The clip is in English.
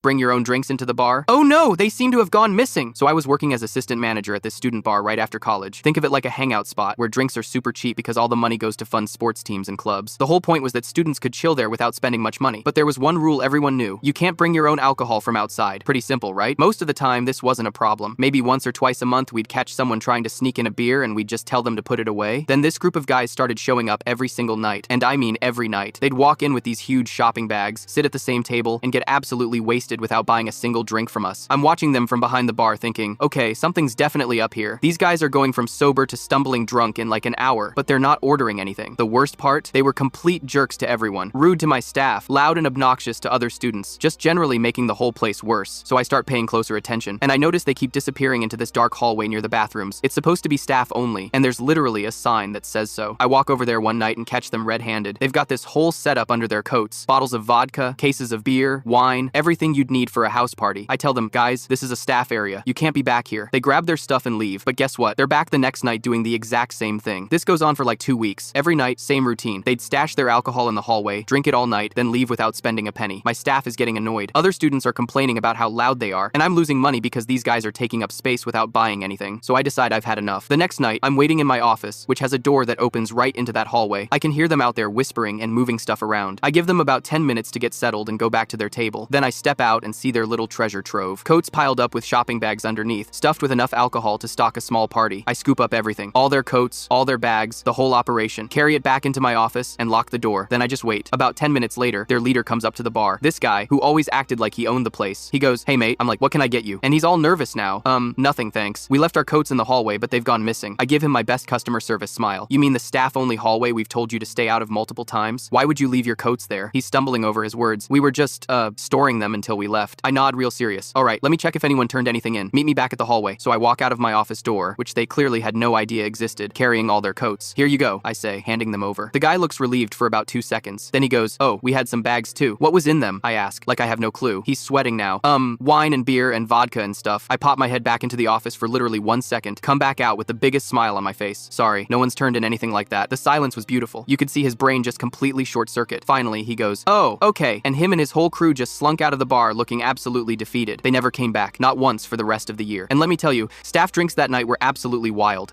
Bring your own drinks into the bar? Oh no, they seem to have gone missing. So I was working as assistant manager at this student bar right after college. Think of it like a hangout spot where drinks are super cheap because all the money goes to fund sports teams and clubs. The whole point was that students could chill there without spending much money. But there was one rule everyone knew. You can't bring your own alcohol from outside. Pretty simple, right? Most of the time, this wasn't a problem. Maybe once or twice a month, we'd catch someone trying to sneak in a beer and we'd just tell them to put it away. Then this group of guys started showing up every single night. And I mean every night. They'd walk in with these huge shopping bags, sit at the same table, and get absolutely wasted without buying a single drink from us. I'm watching them from behind the bar thinking, okay, something's definitely up here. These guys are going from sober to stumbling drunk in like an hour, but they're not ordering anything. The worst part? They were complete jerks to everyone. Rude to my staff, loud and obnoxious to other students, just generally making the whole place worse. So I start paying closer attention, and I notice they keep disappearing into this dark hallway near the bathrooms. It's supposed to be staff only, and there's literally a sign that says so. I walk over there one night and catch them red-handed. They've got this whole setup under their coats. Bottles of vodka, cases of beer, wine, everything you'd need for a house party. I tell them, guys, this is a staff area. You can't be back here. They grab their stuff and leave, but guess what? They're back the next night doing the exact same thing. This goes on for like 2 weeks. Every night, same routine. They'd stash their alcohol in the hallway, drink it all night, then leave without spending a penny. My staff is getting annoyed. Other students are complaining about how loud they are, and I'm losing money because these guys are taking up space without buying anything. So I decide I've had enough. The next night, I'm waiting in my office, which has a door that opens right into that hallway. I can hear them out there whispering and moving stuff around. I give them about 10 minutes to get settled and go back to their table. Then I step out and see their little treasure trove. Coats piled up with shopping bags underneath, stuffed with enough alcohol to stock a small party. I scoop up everything. All their coats, all their bags, the whole operation. Carry it back into my office and lock the door. Then I just wait. About 10 minutes later, their leader comes up to the bar. This guy, who always acted like he owned the place. He goes, hey mate. I'm like, what can I get you? And he's all nervous now. Nothing thanks. We left our coats in the hallway, but they've gone missing. I give him my best customer service smile. You mean the staff-only hallway we've told you to stay out of multiple times? Why would you leave your coats there? He's stumbling over his words. We were just, storing them until we left. I nod real serious. All right, let me check if anyone turned anything in. Meet me back at the hallway. So I walk out of my office door, which they clearly had no idea existed, carrying all their coats. Here you go, I say, handing them over. The guy looks relieved for about 2 seconds. Then he goes, oh, we had some bags too. What was in them? I ask, like I have no clue. He's sweating now. Wine and beer and vodka and stuff. I pop my head back into the office for literally 1 second, come back out with the biggest smile on my face. Sorry, no one's turned in anything like that. The silence was beautiful. You could see his brain just completely short circuit. Finally, he goes, oh, okay. And him and his whole crew just slunk out of the bar looking absolutely defeated. They never came back, not once for the rest of the year. And let me tell you, staff drinks that night were absolutely wild.